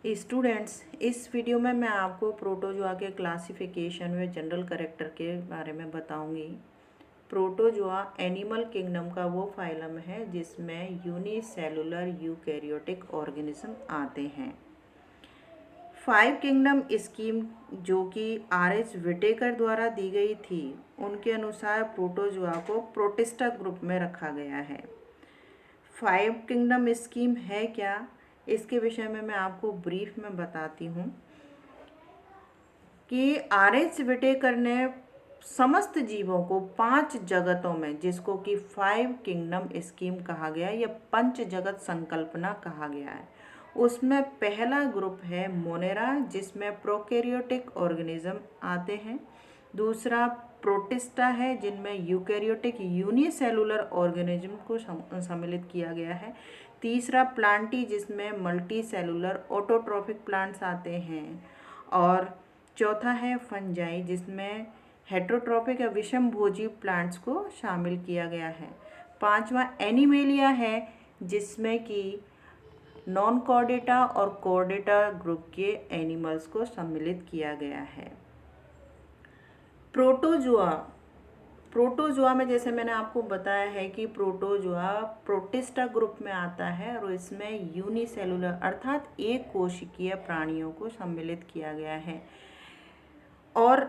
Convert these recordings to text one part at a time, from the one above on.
Students, इस video में मैं आपको प्रोटोजोआ के क्लासिफिकेशन व जनरल कैरेक्टर के बारे में बताऊंगी। प्रोटोजोआ एनिमल किंगडम का वो फाइलम है जिसमें यूनिसेलुलर यूकैरियोटिक ऑर्गेनिज्म आते हैं। 5 किंगडम स्कीम जो कि आर.एच. विटेकर द्वारा दी गई थी, उनके अनुसार प्रोटोजोआ को प्रोटिस्टा ग्रुप में रखा गया है। 5 किंगडम स्कीम है क्या, इसके विषय में मैं आपको ब्रीफ में बताती हूँ कि आर.एच. विटेकर ने समस्त जीवों को 5 जगतों में, जिसको कि 5 किंगडम स्कीम कहा गया या पंच जगत संकल्पना कहा गया है, उसमें पहला ग्रुप है मोनेरा, जिसमें प्रोकैरियोटिक ऑर्गेनिज्म आते हैं। दूसरा प्रोटिस्टा है, जिनमें यूकैरियोटिक यूनिसेलुलर ऑर्गेनिज्म को सम्मिलित किया गया है। तीसरा प्लांटी, जिसमें मल्टी सेलुलर ऑटोट्रॉफिक प्लांट्स आते हैं। और चौथा है फंजाई, जिसमें हेट्रोट्रॉफिक या विषमभोजी प्लांट्स को शामिल किया गया है। पांचवा एनिमेलिया है, जिसमें कि नॉन कॉर्डेटा और कॉर्डेटा ग्रुप के एनिमल्स को सम्मिलित किया गया है। प्रोटोजोआ में जैसे मैंने आपको बताया है कि प्रोटोजोआ प्रोटिस्टा ग्रुप में आता है और इसमें यूनिसेलुलर अर्थात एक कोशिकीय प्राणियों को सम्मिलित किया गया है। और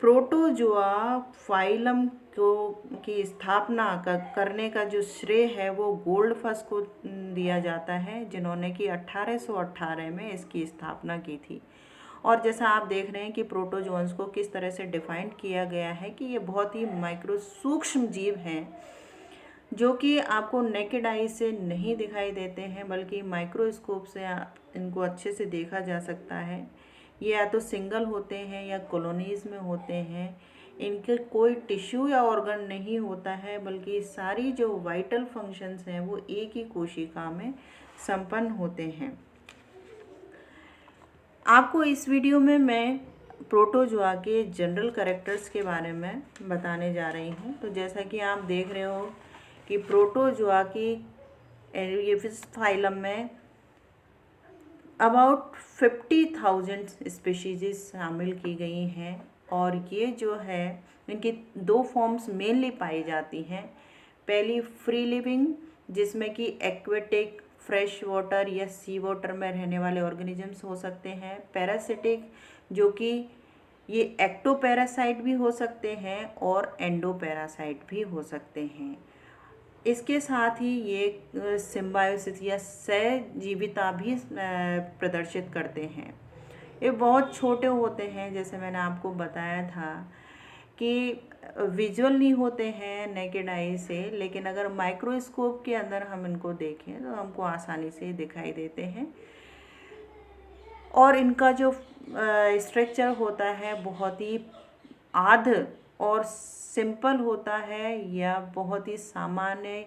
प्रोटोजोआ फाइलम की स्थापना करने का जो श्रेय है वो गोल्डफस को दिया जाता है, जिन्होंने कि 1818 में इसकी स्थापना की थी। और जैसा आप देख रहे हैं कि प्रोटोजोन्स को किस तरह से डिफाइन किया गया है कि ये बहुत ही माइक्रो सूक्ष्म जीव हैं, जो कि आपको नेकेड आई से नहीं दिखाई देते हैं, बल्कि माइक्रोस्कोप से इनको अच्छे से देखा जा सकता है। ये या तो सिंगल होते हैं या कॉलोनीज में होते हैं। इनके कोई टिश्यू या ऑर्गन नहीं होता है, बल्कि सारी जो वाइटल फंक्शंस हैं वो एक ही कोशिका में संपन्न होते हैं। आपको इस वीडियो में मैं प्रोटोजोआ के जनरल कैरेक्टर्स के बारे में बताने जा रही हूँ। तो जैसा कि आप देख रहे हो कि प्रोटोजोआ की ये फाइलम में अबाउट 50,000 स्पीशीज़ शामिल की गई हैं। और ये जो है, इनकी 2 फॉर्म्स मेनली पाई जाती हैं। पहली फ्री लिविंग, जिसमें कि एक्वेटिक, फ्रेश वाटर या सी वाटर में रहने वाले ऑर्गेनिजम्स हो सकते हैं। पैरासिटिक, जो कि ये एक्टोपैरासाइट भी हो सकते हैं और एंडोपैरासाइट भी हो सकते हैं। इसके साथ ही ये सिम्बायोसिस या सहजीविता भी प्रदर्शित करते हैं। ये बहुत छोटे होते हैं, जैसे मैंने आपको बताया था कि विजुअल नहीं होते हैं नेकेड आई से, लेकिन अगर माइक्रोस्कोप के अंदर हम इनको देखें तो हमको आसानी से दिखाई देते हैं। और इनका जो स्ट्रक्चर होता है बहुत ही आर्ध और सिंपल होता है या बहुत ही सामान्य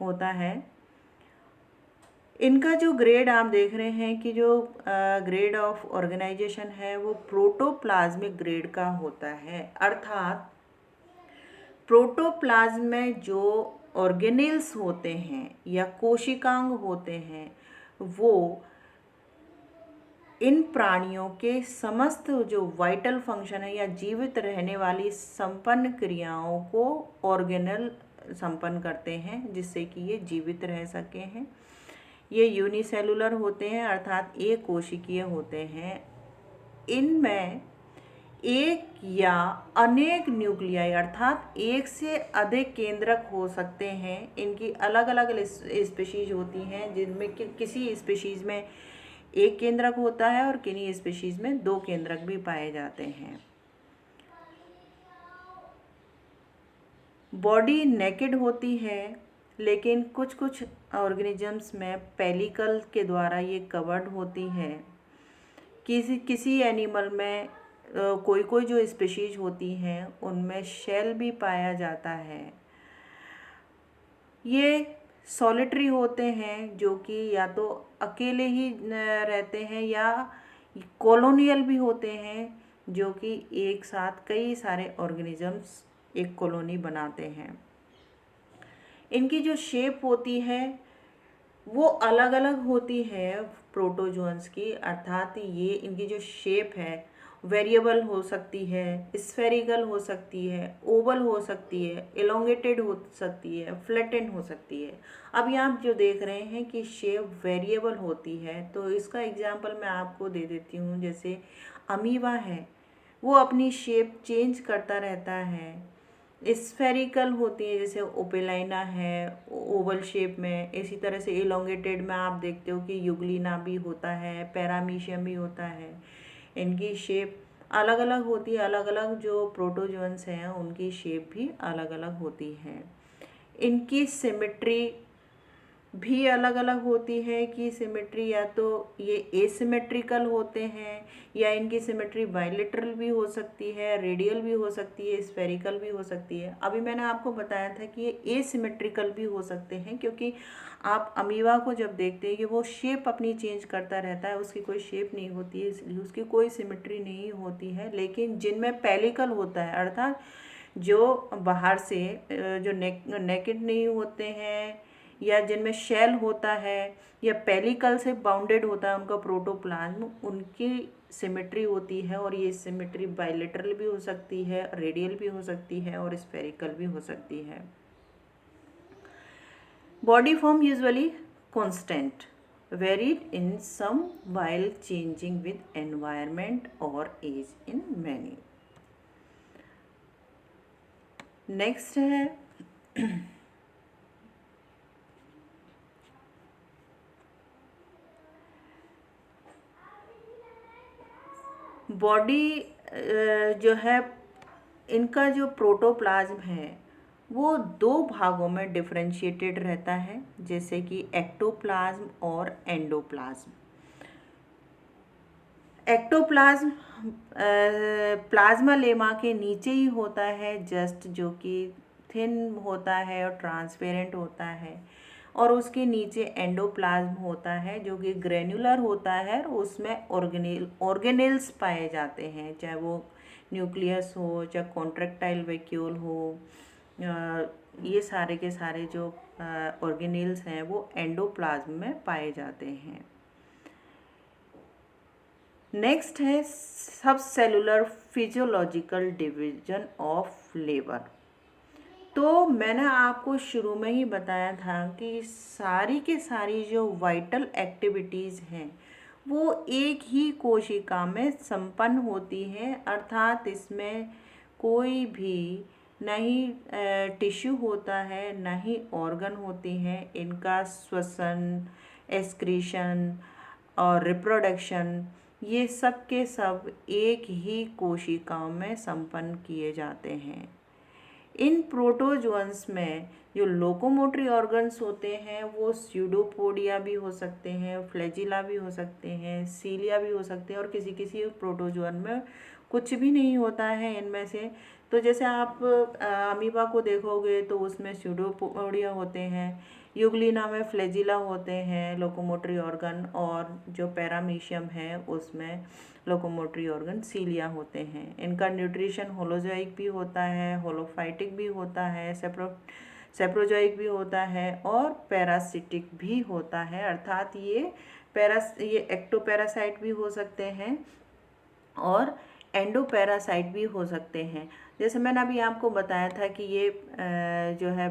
होता है। इनका जो ग्रेड आप देख रहे हैं कि जो ग्रेड ऑफ ऑर्गेनाइजेशन है वो प्रोटोप्लाज्मिक ग्रेड का होता है, अर्थात प्रोटोप्लाज्म में जो ऑर्गेनेल्स होते हैं या कोशिकांग होते हैं, वो इन प्राणियों के समस्त जो वाइटल फंक्शन है या जीवित रहने वाली संपन्न क्रियाओं को ऑर्गेनल संपन्न करते हैं, जिससे कि ये जीवित रह सके हैं। ये यूनिसेलुलर होते हैं, अर्थात एक कोशिकीय होते हैं। इनमें एक या अनेक न्यूक्लियाई अर्थात एक से अधिक केंद्रक हो सकते हैं। इनकी अलग अलग स्पीशीज होती हैं, जिनमें किसी स्पीशीज में एक केंद्रक होता है और किन्हीं स्पीशीज में 2 केंद्रक भी पाए जाते हैं। बॉडी नेकेड होती है, लेकिन कुछ कुछ ऑर्गेनिजम्स में पेलिकल के द्वारा ये कवर्ड होती है। किसी एनिमल में कोई कोई जो स्पीशीज होती हैं उनमें शेल भी पाया जाता है। ये सॉलिटरी होते हैं, जो कि या तो अकेले ही रहते हैं या कॉलोनियल भी होते हैं, जो कि एक साथ कई सारे ऑर्गेनिजम्स एक कॉलोनी बनाते हैं। इनकी जो शेप होती है वो अलग अलग होती है प्रोटोजोन्स की, अर्थात ये इनकी जो शेप है वेरिएबल हो सकती है, स्फेरिकल हो सकती है, ओवल हो सकती है, एलोंगेटेड हो सकती है, फ्लैटेंड हो सकती है। अब यहाँ आप जो देख रहे हैं कि शेप वेरिएबल होती है, तो इसका एग्जांपल मैं आपको दे देती हूँ। जैसे अमीबा है, वो अपनी शेप चेंज करता रहता है। स्फेरिकल होती है, जैसे ओपेलाइना है ओवल शेप में। इसी तरह से इलोंगेटेड में आप देखते हो कि युगलिना भी होता है, पैरामीशियम भी होता है। इनकी शेप अलग अलग होती है, अलग अलग जो प्रोटोजोन्स हैं उनकी शेप भी अलग अलग होती है। इनकी सिमेट्री भी अलग अलग होती है कि सिमेट्री या तो ये एसिमेट्रिकल होते हैं, या इनकी सिमेट्री बाइलेटरल भी हो सकती है, रेडियल भी हो सकती है, स्फेरिकल भी हो सकती है। अभी मैंने आपको बताया था कि ये एसिमेट्रिकल भी हो सकते हैं, क्योंकि आप अमीबा को जब देखते हैं कि वो शेप अपनी चेंज करता रहता है, उसकी कोई शेप नहीं होती है, इसलिए उसकी कोई सिमेट्री नहीं होती है। लेकिन जिनमें पेलिकल होता है, अर्थात जो बाहर से जो नेकेड नहीं होते हैं, या जिनमें शेल होता है, या पेलिकल से बाउंडेड होता है उनका प्रोटोप्लाज्म, उनकी सिमेट्री होती है। और ये सिमेट्री बाइलेटरल भी हो सकती है, रेडियल भी हो सकती है, और स्फेरिकल भी हो सकती है। Body form usually constant, varied in some while changing with environment or age in many. Next है बॉडी जो है, इनका जो प्रोटोप्लाज्म है वो दो भागों में डिफरेंशिएटेड रहता है, जैसे कि एक्टोप्लाज्म और एंडोप्लाज्म। एक्टोप्लाज्म प्लाज्मा लेमा के नीचे ही होता है जस्ट, जो कि थिन होता है और ट्रांसपेरेंट होता है। और उसके नीचे एंडोप्लाज्म होता है जो कि ग्रेन्युलर होता है, और उसमें ऑर्गेनेल्स पाए जाते हैं, चाहे वो न्यूक्लियस हो, चाहे कॉन्ट्रेक्टाइल वैक्यूल हो। ये सारे के सारे जो ऑर्गेनेल्स हैं वो एंडोप्लाज्म में पाए जाते हैं। नेक्स्ट है सब cellular physiological division of labour. तो मैंने आपको शुरू में ही बताया था कि सारी के सारी जो वाइटल एक्टिविटीज़ हैं वो एक ही कोशिका में संपन्न होती हैं, अर्थात इसमें कोई भी न ही टिश्यू होता है, न ही ऑर्गन होते हैं। इनका श्वसन, एक्सक्रीशन और रिप्रोडक्शन, ये सब के सब एक ही कोशिकाओं में संपन्न किए जाते हैं। इन प्रोटोजोन्स में जो लोकोमोटरी ऑर्गन्स होते हैं वो स्यूडोपोडिया भी हो सकते हैं, फ्लैजिला भी हो सकते हैं, सीलिया भी हो सकते हैं, और किसी किसी प्रोटोजोन में कुछ भी नहीं होता है इनमें से। तो जैसे आप अमीबा को देखोगे तो उसमें स्यूडोपोडिया होते हैं, युगलिना में फ्लैजिला होते हैं लोकोमोटरी ऑर्गन, और जो पैरामीशियम है उसमें लोकोमोटरी ऑर्गन सीलिया होते हैं। इनका न्यूट्रिशन होलोजोइक भी होता है, होलोफाइटिक भी होता है, सेप्रोजोइक भी होता है, और पैरासिटिक भी होता है, अर्थात ये एक्टोपैरासाइट भी हो सकते हैं और एंडोपैरासाइट भी हो सकते हैं। जैसे मैंने अभी आपको बताया था कि ये जो है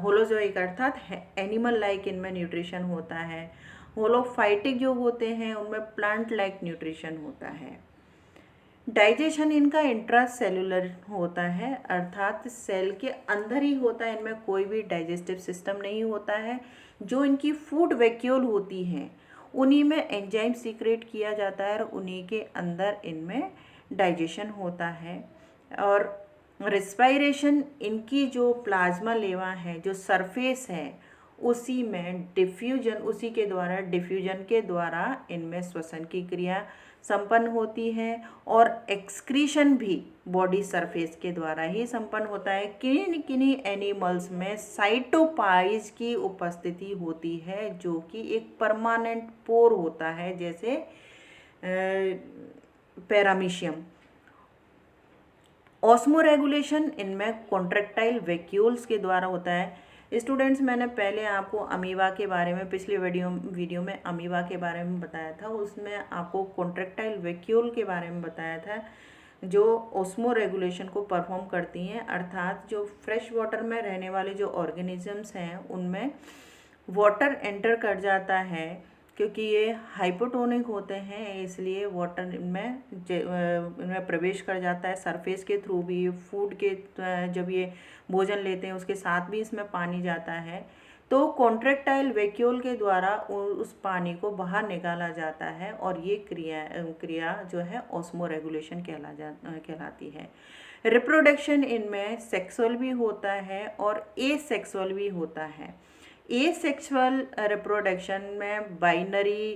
होलोजोइक अर्थात एनिमल लाइक इनमें न्यूट्रिशन होता है। होलोफाइटिक जो होते हैं उनमें प्लांट लाइक न्यूट्रिशन होता है। डाइजेशन इनका इंट्रासेलुलर होता है, अर्थात सेल के अंदर ही होता है, इनमें कोई भी डाइजेस्टिव सिस्टम नहीं होता है। जो इनकी फूड वैक्यूल होती हैं उन्हीं में एंजाइम सीक्रेट किया जाता है, और उन्हीं के अंदर इनमें डाइजेशन होता है। और रेस्पिरेशन इनकी जो प्लाज्मा लेवा है, जो सरफेस है, उसी में उसी के द्वारा डिफ्यूजन के द्वारा इनमें श्वसन की क्रिया संपन्न होती है, और एक्सक्रीशन भी बॉडी सरफेस के द्वारा ही संपन्न होता है। किन्हीं किन्हीं एनिमल्स में साइटोपाइज की उपस्थिति होती है, जो कि एक परमानेंट पोर होता है, जैसे पैरामीशियम। ऑस्मो रेगुलेशन इनमें कॉन्ट्रेक्टाइल वैक्यूल्स के द्वारा होता है। स्टूडेंट्स, मैंने पहले आपको अमीबा के बारे में पिछले वीडियो में अमीबा के बारे में बताया था। उसमें आपको कॉन्ट्रैक्टाइल वैक्यूल के बारे में बताया था, जो ऑस्मो रेगुलेशन को परफॉर्म करती हैं, अर्थात जो फ्रेश वाटर में रहने वाले जो ऑर्गेनिजम्स हैं उनमें वाटर एंटर कर जाता है, क्योंकि ये हाइपोटोनिक होते हैं इसलिए वाटर इनमें प्रवेश कर जाता है सरफेस के थ्रू भी। फूड के जब ये भोजन लेते हैं उसके साथ भी इसमें पानी जाता है, तो कॉन्ट्रैक्टाइल वैक्यूल के द्वारा उस पानी को बाहर निकाला जाता है और ये क्रिया जो है ऑस्मो रेगुलेशन कहलाती है। रिप्रोडक्शन इनमें सेक्सुअल भी होता है और एसेक्सुअल भी होता है। एसेक्सुअल रिप्रोडक्शन में बाइनरी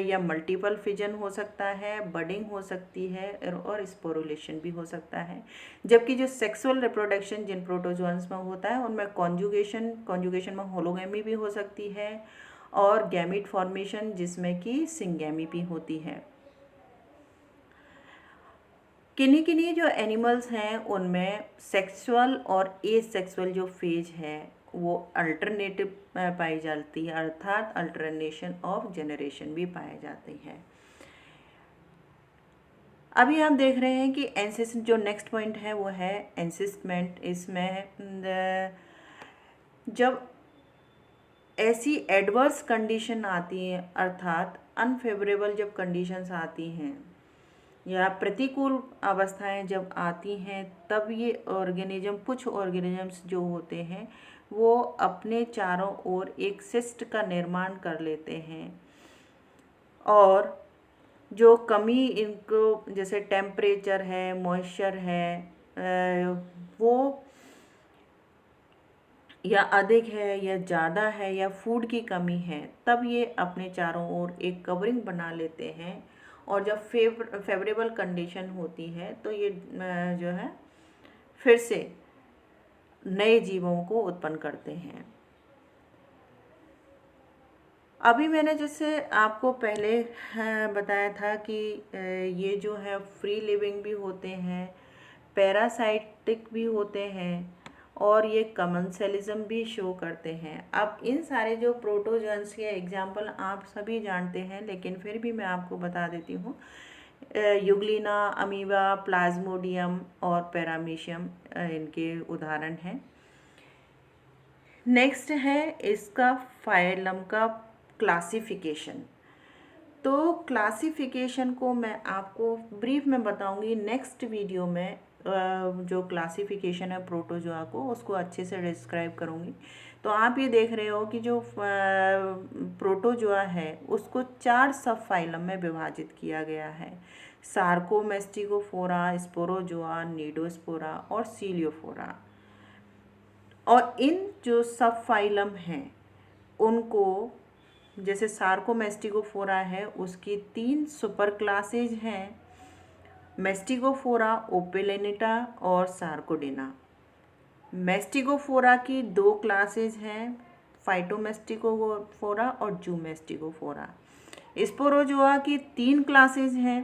या मल्टीपल फिजन हो सकता है, बडिंग हो सकती है और स्पोरुलेशन भी हो सकता है। जबकि जो सेक्सुअल रिप्रोडक्शन जिन प्रोटोजोअन्स में होता है उनमें कॉन्जुगेशन में होलोगैमी भी हो सकती है और गैमीट फॉर्मेशन जिसमें कि सिंगैमी भी होती है। किन्हीं जो एनिमल्स हैं उनमें सेक्सुअल और एसेक्सुअल जो फेज है वो अल्टरनेटिव पाई जाती है, अर्थात अल्टरनेशन ऑफ जनरेशन भी पाए जाते हैं। अभी आप देख रहे हैं कि एंसिस्टमेंट जो नेक्स्ट पॉइंट है वो है एंसिस्टमेंट। इसमें जब ऐसी एडवर्स कंडीशन आती है, अर्थात अनफेवरेबल जब कंडीशंस आती हैं या प्रतिकूल अवस्थाएं जब आती हैं, तब ये कुछ ऑर्गेनिजम्स जो होते हैं वो अपने चारों ओर एक सिस्ट का निर्माण कर लेते हैं और जो कमी इनको जैसे टेम्परेचर है, मॉइस्चर है, वो या अधिक है या ज़्यादा है या फूड की कमी है, तब ये अपने चारों ओर एक कवरिंग बना लेते हैं और जब फेवरेबल कंडीशन होती है तो ये जो है फिर से नए जीवों को उत्पन्न करते हैं। अभी मैंने जैसे आपको पहले बताया था कि ये जो है फ्री लिविंग भी होते हैं, पैरासाइटिक भी होते हैं और ये कमेंसलिज्म भी शो करते हैं। अब इन सारे जो प्रोटोजोन्स के एग्जाम्पल आप सभी जानते हैं, लेकिन फिर भी मैं आपको बता देती हूँ। यूग्लिना, अमीबा, प्लाज्मोडियम और पैरामीशियम इनके उदाहरण हैं। नेक्स्ट है इसका फाइलम का क्लासिफिकेशन। तो क्लासिफिकेशन को मैं आपको ब्रीफ में बताऊंगी नेक्स्ट वीडियो में। जो क्लासिफिकेशन है प्रोटोजोआ को उसको अच्छे से डिस्क्राइब करूंगी। तो आप ये देख रहे हो कि जो प्रोटोजोआ है उसको 4 सब फाइलम में विभाजित किया गया है: सार्कोमेस्टिकोफोरा, स्पोरोजोआ, नीडोस्पोरा और सीलियोफोरा। और इन जो सब फाइलम हैं उनको, जैसे सार्कोमेस्टिकोफोरा है उसकी 3 सुपर क्लासेज हैं: मेस्टिकोफोरा, ओपेलेनिटा और सार्कोडिना। मेस्टिकोफोरा की 2 क्लासेज हैं: फाइटोमेस्टिकोफोरा और जूमेस्टिकोफोरा। स्पोरोजोआ की 3 क्लासेज हैं,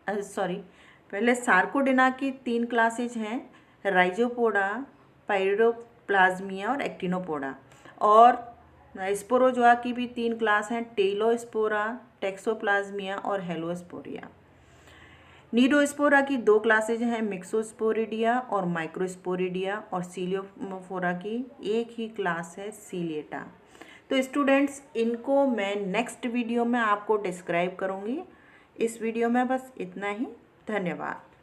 पहले सार्कोडिना की 3 क्लासेज हैं: राइजोपोडा, पाइरोप्लाज्मिया और एक्टिनोपोडा। और स्पोरोजोआ की भी 3 क्लास हैं: टेलोस्पोरा, टेक्सोप्लाज्मिया और हेलोस्पोरिया। नीडोस्पोरा की 2 क्लासेज हैं: मिक्सोस्पोरिडिया और माइक्रोस्पोरिडिया। और सीलियोफोरा की एक ही क्लास है, सीलिएटा। तो स्टूडेंट्स, इनको मैं नेक्स्ट वीडियो में आपको डिस्क्राइब करूँगी। इस वीडियो में बस इतना ही। धन्यवाद।